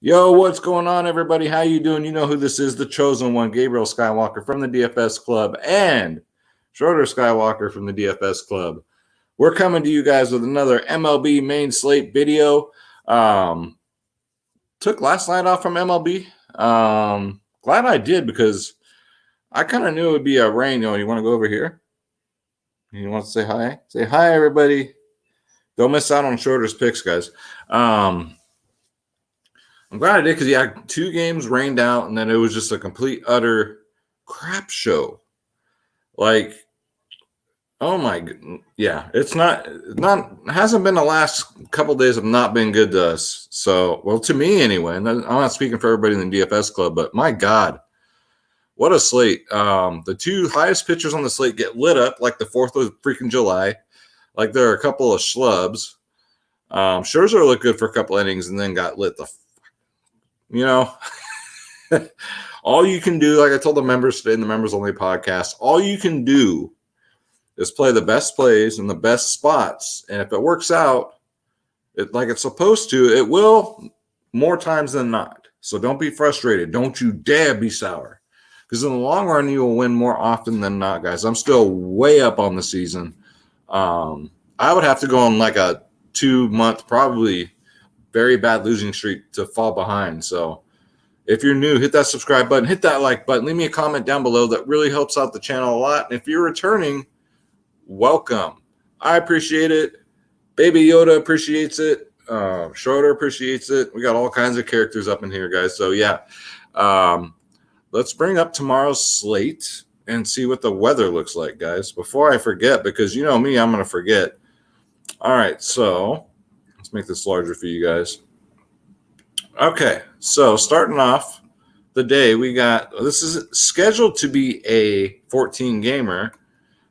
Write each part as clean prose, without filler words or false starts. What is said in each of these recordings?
Yo, what's going on, everybody? How you doing? You know who this is, the chosen one, Gabriel Skywalker from the DFS Club and Schroeder Skywalker from the DFS Club. We're coming to you guys with another MLB main slate video. Took last night off from MLB. Glad I did because I kind of knew it would be a rain. You want to go over here? You want to say hi? Say hi, everybody. Don't miss out on Schroeder's picks, guys. I'm glad I did because he had 2 games rained out, and then it was just a complete, utter crap show. Like, oh my god, yeah, it hasn't been the last couple days have not been good to us. So, well, to me anyway. And I'm not speaking for everybody in the DFS club, but my God, what a slate! The 2 highest pitchers on the slate get lit up like the 4th of freaking July, like there are a couple of schlubs. Scherzer looked good for a couple innings and then got lit the. All you can do, like I told the members today in the members only podcast, all you can do is play the best plays in the best spots. And if it works out like it's supposed to, it will more times than not. So don't be frustrated. Don't you dare be sour. Because in the long run, you will win more often than not, guys. I'm still way up on the season. I would have to go on like a 2-month, probably very bad losing streak to fall behind. So if you're new, hit that subscribe button, hit that like button, leave me a comment down below. That really helps out the channel a lot. And if you're returning, welcome. I appreciate it. Baby Yoda appreciates it. Schroeder appreciates it. We got all kinds of characters up in here, guys. So yeah, let's bring up tomorrow's slate and see what the weather looks like, guys, before I forget, because you know me, I'm going to forget. All right, so let's make this larger for you guys. Okay, so starting off the day, we got, this is scheduled to be a 14-gamer.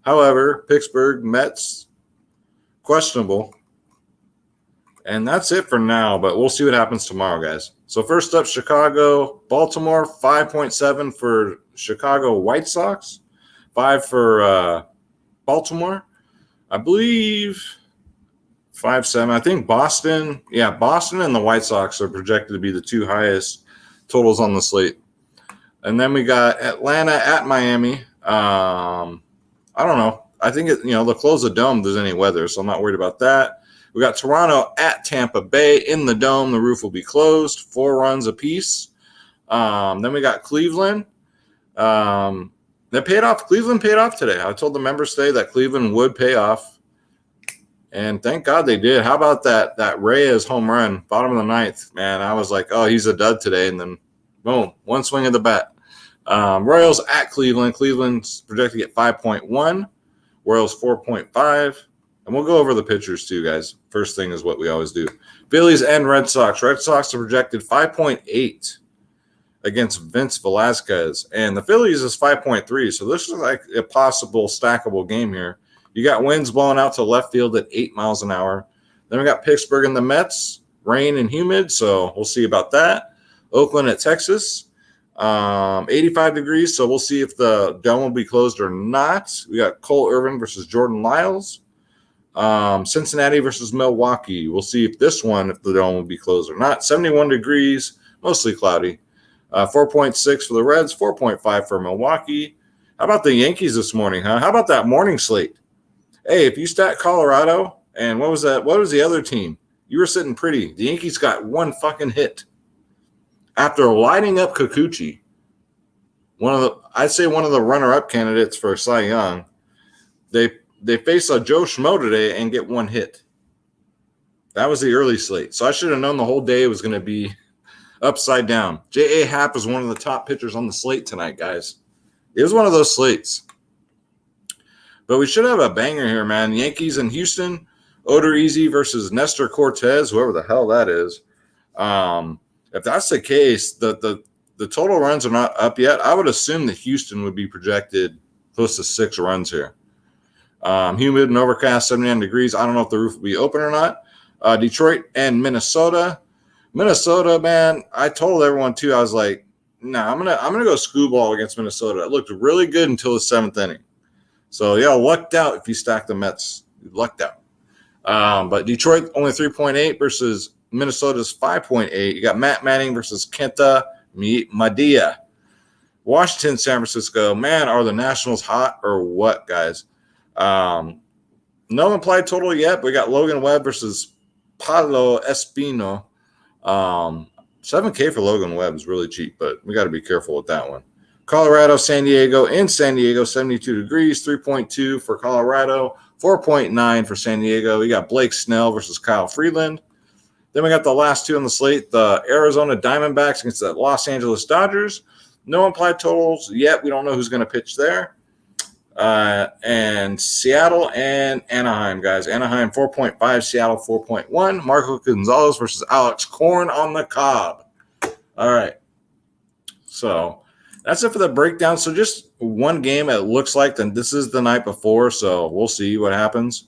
However, Pittsburgh Mets, questionable. And that's it for now, but we'll see what happens tomorrow, guys. So first up, Chicago, Baltimore, 5.7 for Chicago White Sox, 5 for Baltimore. I believe 5-7. I think Boston. Yeah, Boston and the White Sox are projected to be the 2 highest totals on the slate. And then we got Atlanta at Miami. I don't know. I think they'll close the dome if there's any weather, so I'm not worried about that. We got Toronto at Tampa Bay in the dome. The roof will be closed. 4 runs apiece. Then we got Cleveland. They paid off. Cleveland paid off today. I told the members today that Cleveland would pay off. And thank God they did. How about that Reyes home run, bottom of the 9th? Man, I was like, oh, he's a dud today. And then, boom, one swing of the bat. Royals at Cleveland. Cleveland's projected to get 5.1. Royals 4.5. And we'll go over the pitchers too, guys. First thing is what we always do. Phillies and Red Sox. Red Sox are projected 5.8 against Vince Velasquez. And the Phillies is 5.3. So this is like a possible stackable game here. You got winds blowing out to left field at 8 miles an hour. Then we got Pittsburgh and the Mets, rain and humid, so we'll see about that. Oakland at Texas, 85 degrees, so we'll see if the dome will be closed or not. We got Cole Irvin versus Jordan Lyles. Cincinnati versus Milwaukee. We'll see if the dome will be closed or not. 71 degrees, mostly cloudy. 4.6 for the Reds, 4.5 for Milwaukee. How about the Yankees this morning, huh? How about that morning slate? Hey, if you stack Colorado, and what was that? What was the other team? You were sitting pretty. The Yankees got 1 fucking hit. After lighting up Kikuchi, I'd say one of the runner-up candidates for Cy Young, they face a Joe Schmo today and get 1 hit. That was the early slate. So I should have known the whole day was going to be upside down. J.A. Happ is one of the top pitchers on the slate tonight, guys. It was one of those slates. But we should have a banger here, man. Yankees in Houston, Odorizzi versus Nestor Cortez, whoever the hell that is. If that's the case, the total runs are not up yet. I would assume that Houston would be projected close to 6 runs here. Humid and overcast, 79 degrees. I don't know if the roof will be open or not. Detroit and Minnesota. Minnesota, man, I told everyone too. I was like, nah, I'm gonna go screwball against Minnesota. It looked really good until the 7th inning. So, yeah, lucked out if you stack the Mets. You lucked out. But Detroit only 3.8 versus Minnesota's 5.8. You got Matt Manning versus Kenta Madia. Washington, San Francisco. Man, are the Nationals hot or what, guys? No implied total yet, but we got Logan Webb versus Pablo Espino. 7K for Logan Webb is really cheap, but we got to be careful with that one. Colorado, San Diego. In San Diego, 72 degrees, 3.2 for Colorado, 4.9 for San Diego. We got Blake Snell versus Kyle Freeland. Then we got the last two on the slate, the Arizona Diamondbacks against the Los Angeles Dodgers. No implied totals yet. We don't know who's going to pitch there. And Seattle and Anaheim, guys. Anaheim 4.5, Seattle 4.1. Marco Gonzalez versus Alex Korn on the Cobb. All right. So that's it for the breakdown. So just one game, it looks like. Then this is the night before, so we'll see what happens.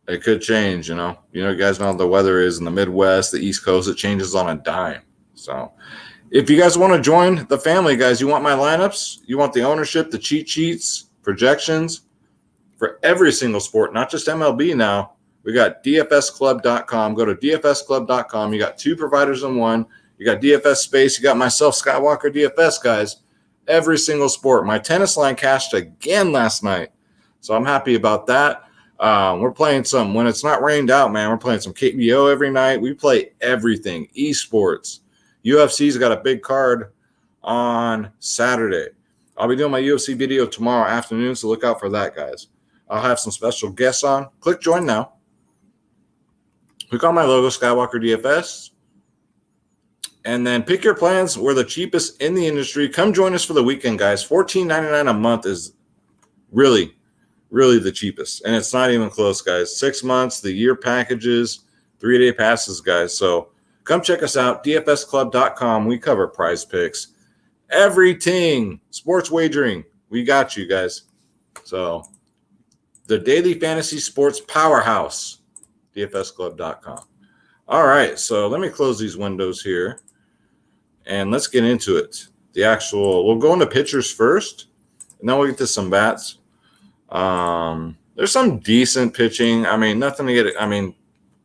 It could change, you know. You guys know how the weather is in the Midwest, the East Coast. It changes on a dime. So if you guys want to join the family, guys, you want my lineups, you want the ownership, the cheat sheets, projections for every single sport, not just MLB now. We got DFSclub.com. Go to DFSclub.com. You got two providers in one. You got DFS Space. You got myself, Skywalker DFS, guys. Every single sport. My tennis line cashed again last night, so I'm happy about that. We're playing some, when it's not rained out, man, we're playing some KBO every night. We play everything, esports. UFC's got a big card on Saturday. I'll be doing my UFC video tomorrow afternoon, so look out for that, guys. I'll have some special guests on. Click join now. Click on my logo, Skywalker DFS. And then pick your plans. We're the cheapest in the industry. Come join us for the weekend, guys. $14.99 a month is really the cheapest. And it's not even close, guys. 6 months, the year packages, 3-day passes, guys. So come check us out, dfsclub.com. We cover prize picks, everything, sports wagering. We got you, guys. So the daily fantasy sports powerhouse, dfsclub.com. All right, so let me close these windows here, and let's get into it. We'll go into pitchers first, and then we'll get to some bats. There's some decent pitching. I mean, nothing to get. I mean,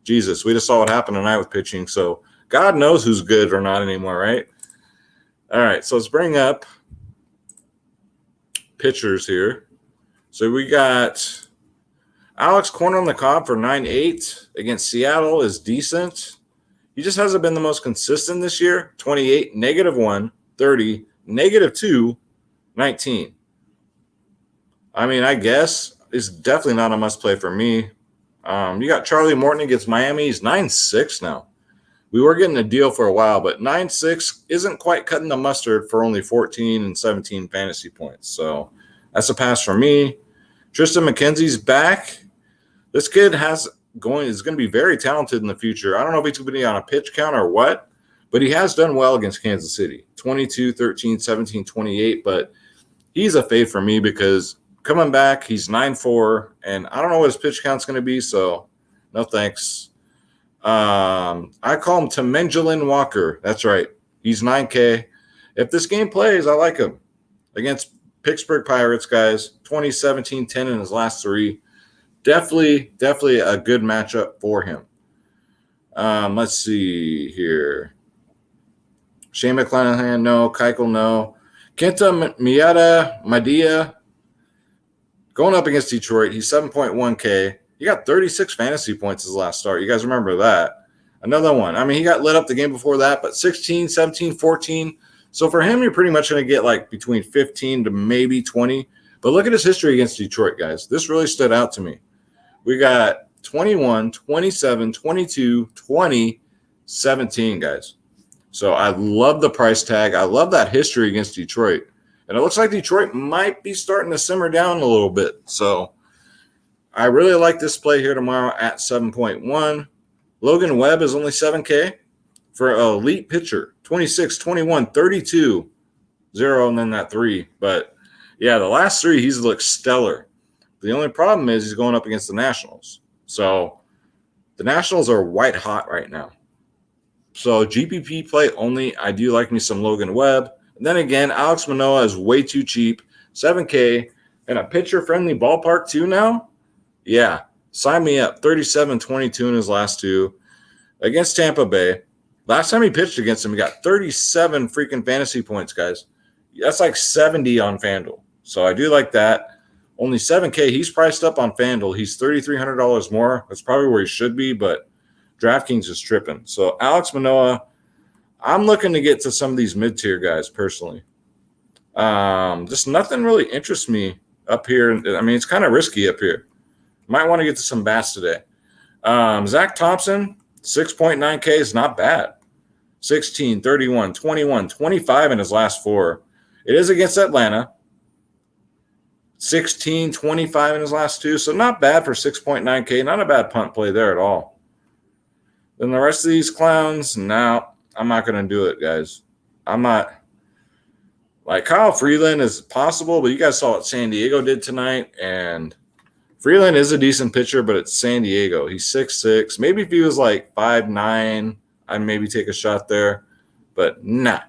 Jesus, we just saw what happened tonight with pitching. So God knows who's good or not anymore, right? All right, so let's bring up pitchers here. So we got Alex Korn on the Cobb for 9.8 against Seattle is decent. He just hasn't been the most consistent this year. 28, -1, 30, -2, 19. I mean, I guess it's definitely not a must play for me. You got Charlie Morton against Miami. He's 9.6 now. We were getting a deal for a while, but 9.6 isn't quite cutting the mustard for only 14 and 17 fantasy points. So that's a pass for me. Tristan McKenzie's back. This kid is going to be very talented in the future. I don't know if he's going to be on a pitch count or what, but he has done well against Kansas City. 22, 13, 17, 28. But he's a fade for me because coming back, he's 9.4, and I don't know what his pitch count's going to be, so no thanks. I call him Temenjalin Walker. That's right. He's 9K. If this game plays, I like him. Against Pittsburgh Pirates, guys, 20, 17, 10 in his last three. Definitely a good matchup for him. Let's see here. Shane McClanahan, no. Keuchel, no. Kenta Madia, going up against Detroit. He's 7.1K. He got 36 fantasy points his last start. You guys remember that. Another one. I mean, he got lit up the game before that, but 16, 17, 14. So for him, you're pretty much going to get like between 15 to maybe 20. But look at his history against Detroit, guys. This really stood out to me. We got 21, 27, 22, 20, 17, guys. So I love the price tag. I love that history against Detroit. And it looks like Detroit might be starting to simmer down a little bit. So I really like this play here tomorrow at 7.1. Logan Webb is only 7K for an elite pitcher. 26, 21, 32, 0, and then that 3. But, yeah, the last 3, he's looked stellar. The only problem is he's going up against the Nationals. So the Nationals are white hot right now. So GPP play only. I do like me some Logan Webb. And then again, Alex Manoah is way too cheap. 7K and a pitcher-friendly ballpark too now? Yeah. Sign me up. 37-22 in his last two against Tampa Bay. Last time he pitched against him, he got 37 freaking fantasy points, guys. That's like 70 on FanDuel. So I do like that. Only 7K. He's priced up on FanDuel. He's $3,300 more. That's probably where he should be, but DraftKings is tripping. So Alex Manoah, I'm looking to get to some of these mid-tier guys personally. Just nothing really interests me up here. I mean, it's kind of risky up here. Might want to get to some bats today. Zach Thompson, 6.9K is not bad. 16, 31, 21, 25 in his last four. It is against Atlanta. 16, 25 in his last two. So not bad for 6.9K. Not a bad punt play there at all. Then the rest of these clowns, no, I'm not going to do it, guys. I'm not. Like Kyle Freeland is possible, but you guys saw what San Diego did tonight. And Freeland is a decent pitcher, but it's San Diego. He's 6'6". Maybe if he was like 5'9", I'd maybe take a shot there. But nah.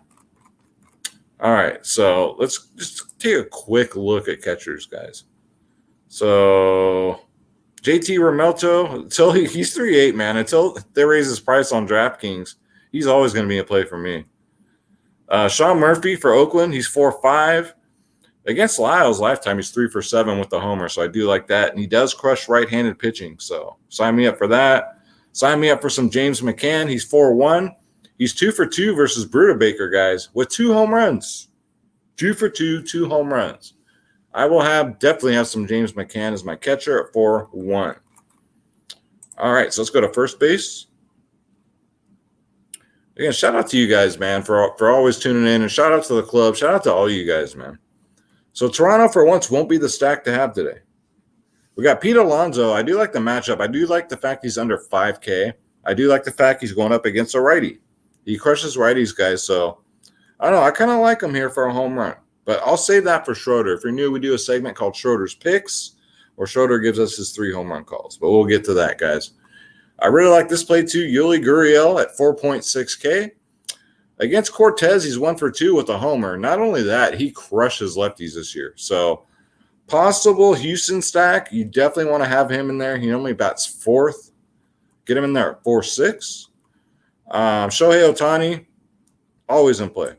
All right, so let's just take a quick look at catchers, guys. So JT Realmuto, until he's 3.8, man. Until they raise his price on DraftKings, he's always going to be a play for me. Sean Murphy for Oakland, he's 4.5. Against Lyles lifetime, he's 3 for 7 with the homer, so I do like that. And he does crush right-handed pitching, so sign me up for that. Sign me up for some James McCann. He's 4-1. He's 2 for 2 versus Bruder guys, with 2 home runs. 2 for 2, 2 home runs. I will definitely have some James McCann as my catcher at 4-1. All right, so let's go to first base. Again, shout out to you guys, man, for always tuning in, and shout out to the club. Shout out to all you guys, man. So Toronto, for once, won't be the stack to have today. We got Pete Alonso. I do like the matchup. I do like the fact he's under 5K. I do like the fact he's going up against a righty. He crushes righties, guys, so I don't know. I kind of like him here for a home run. But I'll save that for Schroeder. If you're new, we do a segment called Schroeder's Picks, where Schroeder gives us his 3 home run calls. But we'll get to that, guys. I really like this play, too. Yuli Gurriel at 4.6K. Against Cortez, he's 1 for 2 with a homer. Not only that, he crushes lefties this year. So, possible Houston stack. You definitely want to have him in there. He only bats 4th. Get him in there at 4.6. Shohei Ohtani, always in play.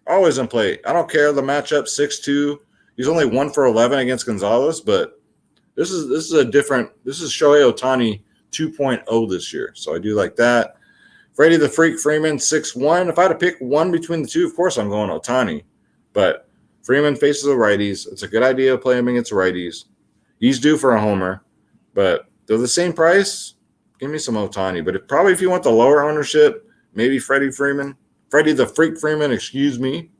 Always in play. I don't care the matchup, 6-2. He's only 1 for 11 against Gonzalez, but this is Shohei Ohtani 2.0 this year. So I do like that. Freddie the Freak Freeman, 6-1. If I had to pick one between the two, of course I'm going Ohtani. But Freeman faces the righties. It's a good idea to play him against righties. He's due for a homer. But they're the same price. Give me some Ohtani. But if you want the lower ownership, maybe Freddie the Freak Freeman, excuse me.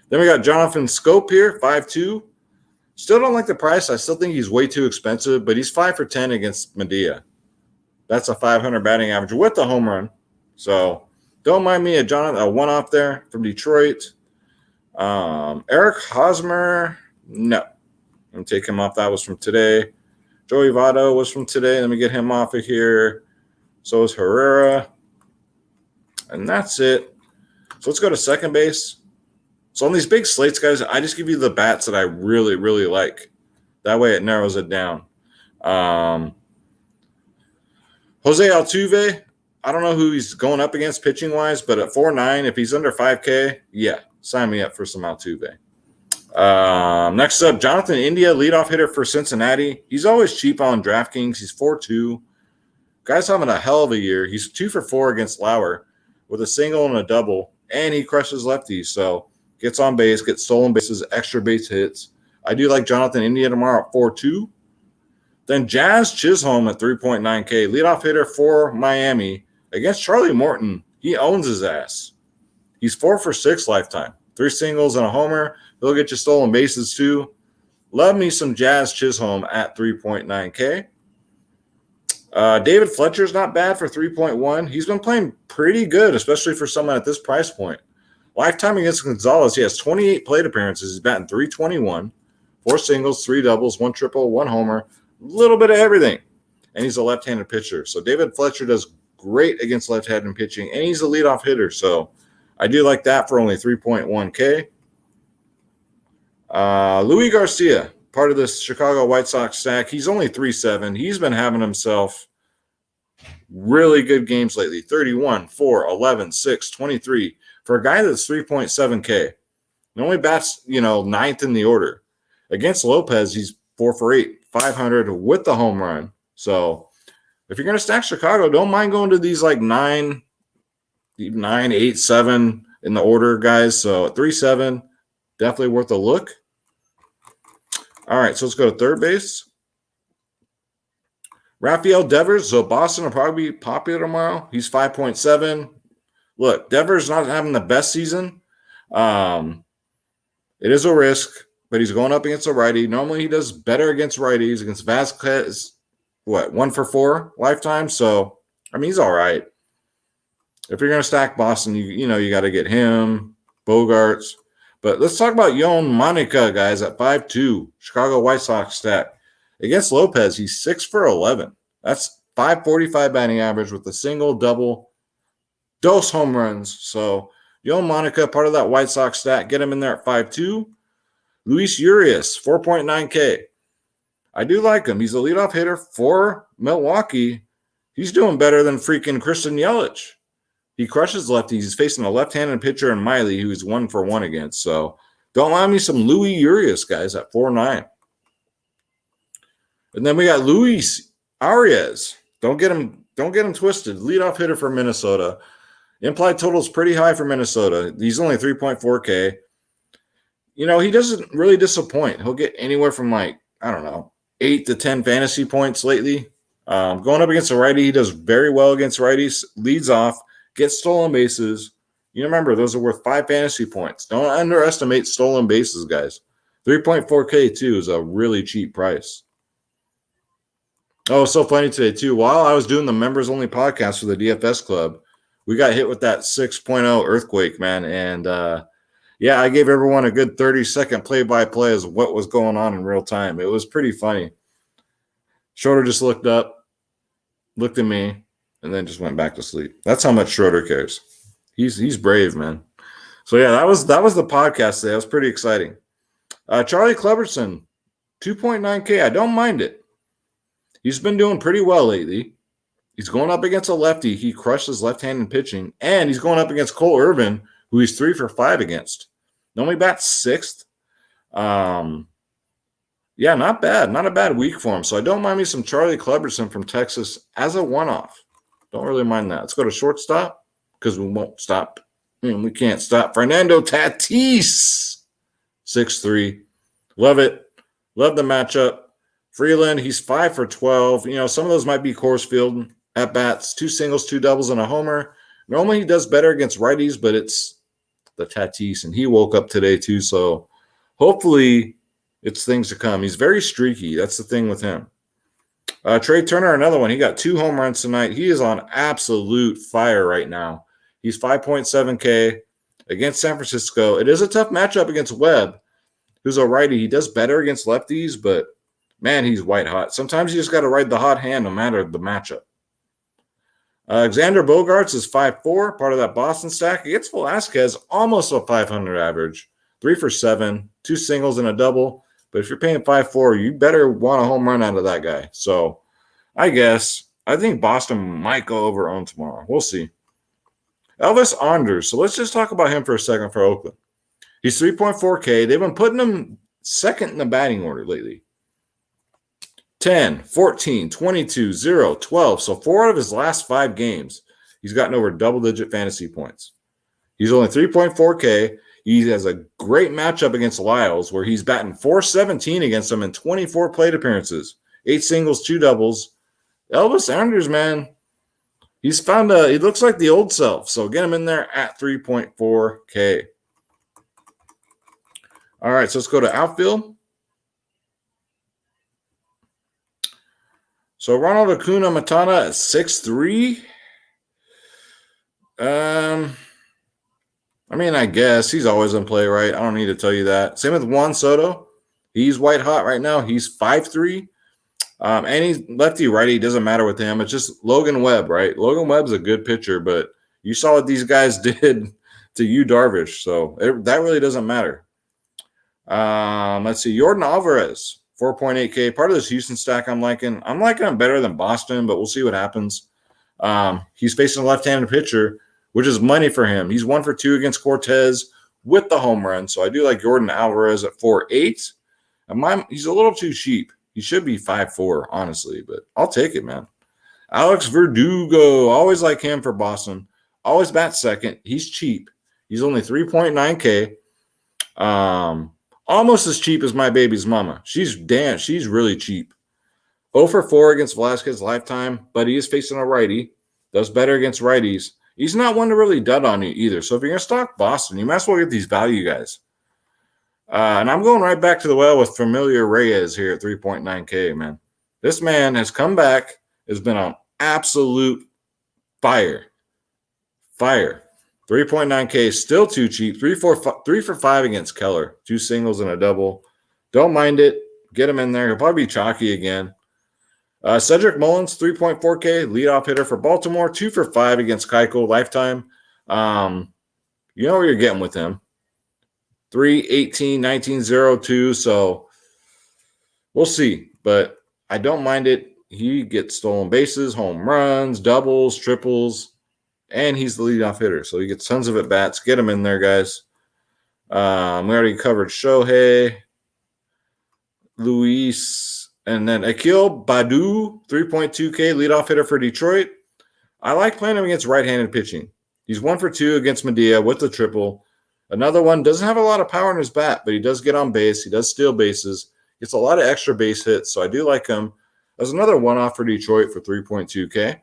Then we got Jonathan Scope here, 5.2. Still don't like the price. I still think he's way too expensive, but he's 5 for 10 against Medea. That's a 500 batting average with the home run. So don't mind me, a one-off there from Detroit. Eric Hosmer, no. I'm going to take him off. That was from today. Joey Votto was from today. Let me get him off of here. So is Herrera. And that's it. So let's go to second base. So on these big slates, guys, I just give you the bats that I really, really like. That way it narrows it down. Jose Altuve, I don't know who he's going up against pitching-wise, but at 4.9, if he's under 5K, yeah, sign me up for some Altuve. Next up, Jonathan India, leadoff hitter for Cincinnati. He's always cheap on DraftKings. He's 4.2. Guy's having a hell of a year. He's 2 for 4 against Lauer with a single and a double, and he crushes lefties. So gets on base, gets stolen bases, extra base hits. I do like Jonathan India tomorrow at 4.2. Then Jazz Chisholm at 3.9K, leadoff hitter for Miami against Charlie Morton. He owns his ass. He's 4 for 6 lifetime, 3 singles and a homer. He'll get you stolen bases too. Love me some Jazz Chisholm at 3.9K. David Fletcher's not bad for 3.1. He's been playing pretty good, especially for someone at this price point. Lifetime against Gonzalez, he has 28 plate appearances. He's batting 321, 4 singles, 3 doubles, 1 triple, 1 homer, a little bit of everything. And he's a left-handed pitcher. So David Fletcher does great against left-handed pitching, and he's a leadoff hitter. So I do like that for only 3.1K. Louis Garcia, part of this Chicago White Sox stack. He's only 3.7. He's been having himself really good games lately. 31, 4, 11, 6, 23. For a guy that's 3.7K. He only bats, ninth in the order. Against Lopez, he's 4 for 8, 500 with the home run. So if you're going to stack Chicago, don't mind going to these like 9, 8, 7 in the order, guys. So 3-7, definitely worth a look. All right, so let's go to third base. Rafael Devers. So Boston will probably be popular tomorrow. He's 5.7. Look, Devers not having the best season. It is a risk, but he's going up against a righty. Normally he does better against righties. Against Vasquez, 1 for 4 lifetime. So, he's all right. If you're going to stack Boston, you got to get him, Bogarts. But let's talk about Yoan Monica, guys, at 5.2. Chicago White Sox stack. Against Lopez, he's 6 for 11. That's 545 batting average with a single, double, dose home runs. So, Yoan Monica, part of that White Sox stack. Get him in there at 5.2. Luis Urias, 4.9K. I do like him. He's a leadoff hitter for Milwaukee. He's doing better than freaking Christian Yelich. He crushes lefties. He's facing a left-handed pitcher in Miley, who he's 1 for 1 against. So don't mind me some Luis Urias, guys, at 4.9. And then we got Luis Arias. Don't get him twisted. Leadoff hitter for Minnesota. Implied total is pretty high for Minnesota. He's only 3.4K. He doesn't really disappoint. He'll get anywhere from 8 to 10 fantasy points lately. Going up against a righty, he does very well against righties. Leads off, gets stolen bases. Remember, those are worth 5 fantasy points. Don't underestimate stolen bases, guys. 3.4K, too, is a really cheap price. Oh, so funny today, too. While I was doing the members-only podcast for the DFS Club, we got hit with that 6.0 earthquake, man. And, I gave everyone a good 30-second play-by-play as what was going on in real time. It was pretty funny. Schroeder just looked up, looked at me, and then just went back to sleep. That's how much Schroeder cares. He's brave, man. So, that was the podcast today. That was pretty exciting. Charlie Cleberson, 2.9K. I don't mind it. He's been doing pretty well lately. He's going up against a lefty. He crushes left-handed pitching. And he's going up against Cole Irvin, who he's 3 for 5 against. Normally bats 6th. Not bad. Not a bad week for him. So I don't mind me some Charlie Cleberson from Texas as a one-off. Don't really mind that. Let's go to shortstop because we won't stop. We can't stop. Fernando Tatis, 6'3". Love it. Love the matchup. Freeland, he's 5 for 12. Some of those might be Coors Field at-bats. 2 singles, 2 doubles, and a homer. Normally he does better against righties, but it's the Tatis, and he woke up today too. So hopefully it's things to come. He's very streaky. That's the thing with him. Trey Turner, another one. He got 2 home runs tonight. He is on absolute fire right now. He's 5.7K against San Francisco. It is a tough matchup against Webb, who's a righty. He does better against lefties, but man, he's white hot. Sometimes you just got to ride the hot hand no matter the matchup. Xander Bogarts is 5'4", part of that Boston stack. Against Velasquez, almost a 500 average. 3 for 7, 2 singles and a double. But if you're paying 5'4", you better want a home run out of that guy. So I think Boston might go over on tomorrow. We'll see. Elvis Andrus. So let's just talk about him for a second for Oakland. He's 3.4K. They've been putting him second in the batting order lately. 10, 14, 22, 0, 12. So 4 out of his last 5 games, he's gotten over double-digit fantasy points. He's only 3.4K. He has a great matchup against Lyles where he's batting .417 against him in 24 plate appearances. 8 singles, 2 doubles. Elvis Andrus, man, he's found he looks like the old self. So get him in there at 3.4K. All right, so let's go to outfield. So Ronald Acuna Matata at 6'3". I guess he's always in play, right? I don't need to tell you that. Same with Juan Soto. He's white hot right now. He's 5'3". And he's lefty, righty. Doesn't matter with him. It's just Logan Webb, right? Logan Webb's a good pitcher, but you saw what these guys did to Yu Darvish. So that really doesn't matter. Let's see. Jordan Alvarez. 4.8K. Part of this Houston stack I'm liking. I'm liking him better than Boston, but we'll see what happens. He's facing a left-handed pitcher, which is money for him. He's 1 for 2 against Cortez with the home run. So I do like Jordan Alvarez at 4.8. And he's a little too cheap. He should be 5.4, honestly, but I'll take it, man. Alex Verdugo, always like him for Boston. Always bats second. He's cheap. He's only 3.9K. Almost as cheap as my baby's mama. She's really cheap. 0 for 4 against Velasquez lifetime, but he is facing a righty. Does better against righties. He's not one to really dud on you either. So if you're going to stock Boston, you might as well get these value guys. And I'm going right back to the well with Familiar Reyes here at 3.9K, man. This man has come back, has been on absolute fire. 3.9K, still too cheap. 3 for 5 against Keller. 2 singles and a double. Don't mind it. Get him in there. He'll probably be chalky again. Cedric Mullins, 3.4K, leadoff hitter for Baltimore. 2 for 5 against Keuchel lifetime. You know what you're getting with him. 3.18, 19.02. So we'll see. But I don't mind it. He gets stolen bases, home runs, doubles, triples, and he's the leadoff hitter. So he gets tons of at-bats. Get him in there, guys. We already covered Shohei, Luis, and then Akil Badu, 3.2K, leadoff hitter for Detroit. I like playing him against right-handed pitching. He's 1 for 2 against Medea with the triple. Another one, doesn't have a lot of power in his bat, but he does get on base. He does steal bases. Gets a lot of extra base hits, so I do like him. There's another one-off for Detroit for 3.2K.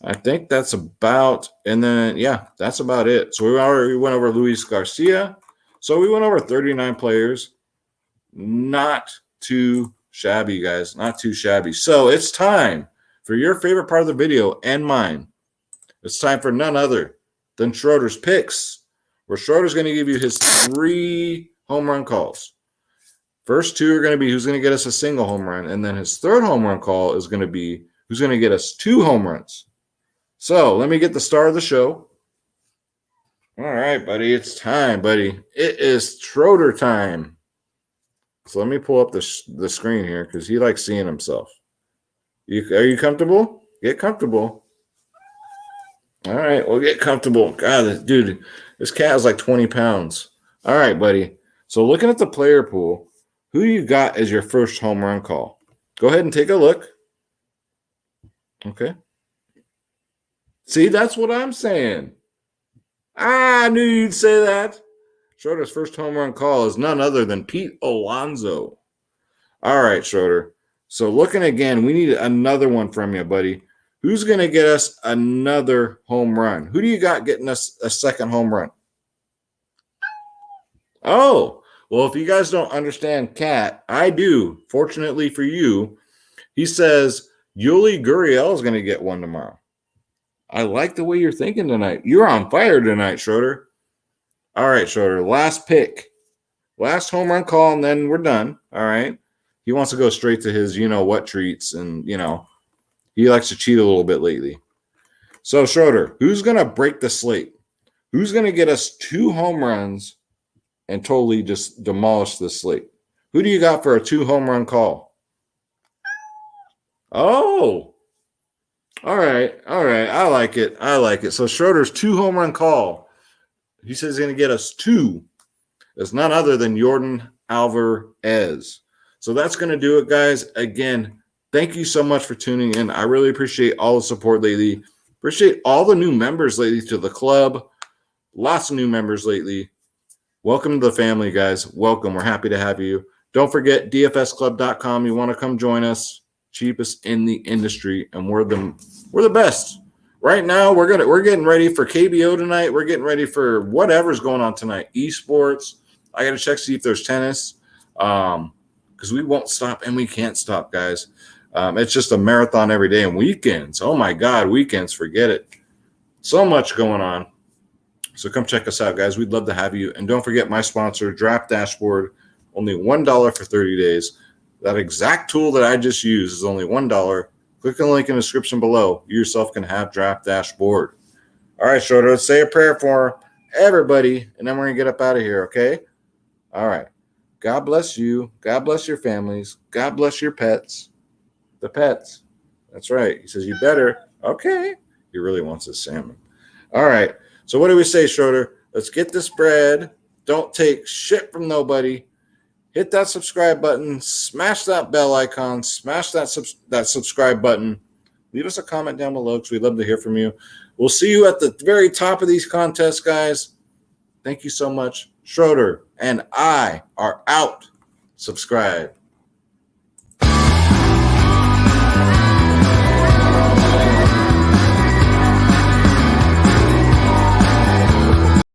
I think that's about, and then, yeah, that's about it. So we already went over Luis Garcia. So we went over 39 players. Not too shabby, guys. Not too shabby. So it's time for your favorite part of the video and mine. It's time for none other than Schroeder's picks, where Schroeder's going to give you his 3 home run calls. First 2 are going to be who's going to get us a single home run, and then his 3rd home run call is going to be who's going to get us 2 home runs. So let me get the star of the show. All right, buddy. It's time, buddy. It is Schroeder time. So let me pull up the screen here because he likes seeing himself. Are you comfortable? Get comfortable. All right, well, get comfortable. God, dude, this cat is like 20 pounds. All right, buddy. So looking at the player pool, who you got as your first home run call? Go ahead and take a look. Okay. See, that's what I'm saying. I knew you'd say that. Schroeder's first home run call is none other than Pete Alonso. All right, Schroeder. So looking again, we need another one from you, buddy. Who's going to get us another home run? Who do you got getting us a second home run? Oh, well, if you guys don't understand Cat, I do. Fortunately for you, he says Yuli Gurriel is going to get one tomorrow. I like the way you're thinking tonight. You're on fire tonight, Schroeder. All right, Schroeder, last pick. Last home run call, and then we're done. All right. He wants to go straight to his you-know-what treats, and, he likes to cheat a little bit lately. So, Schroeder, who's going to break the slate? Who's going to get us 2 home runs and totally just demolish the slate? Who do you got for a 2 home run call? Oh, all right. I like it. So Schroeder's 2 home run call. He says he's going to get us 2. It's none other than Jordan Alvarez. So that's going to do it, guys. Again, thank you so much for tuning in. I really appreciate all the support lately. Appreciate all the new members lately to the club. Lots of new members lately. Welcome to the family, guys. Welcome. We're happy to have you. Don't forget dfsclub.com. You want to come join us. Cheapest in the industry, and we're the best. Right now, we're getting ready for KBO tonight. We're getting ready for whatever's going on tonight. Esports. I got to check see if there's tennis, because we won't stop and we can't stop, guys. It's just a marathon every day, and weekends. Oh my God, weekends, forget it. So much going on. So come check us out, guys. We'd love to have you. And don't forget my sponsor, Draft Dashboard. Only $1 for 30 days. That exact tool that I just used is only $1. Click on the link in the description below. You yourself can have Draft Dashboard. All right, Schroeder, let's say a prayer for everybody, and then we're going to get up out of here, okay? All right. God bless you. God bless your families. God bless your pets. The pets. That's right. He says, you better. Okay. He really wants his salmon. All right. So what do we say, Schroeder? Let's get this bread. Don't take shit from nobody. Hit that subscribe button. Smash that bell icon. Smash that subscribe button. Leave us a comment down below because we'd love to hear from you. We'll see you at the very top of these contests, guys. Thank you so much. Schroeder and I are out. Subscribe.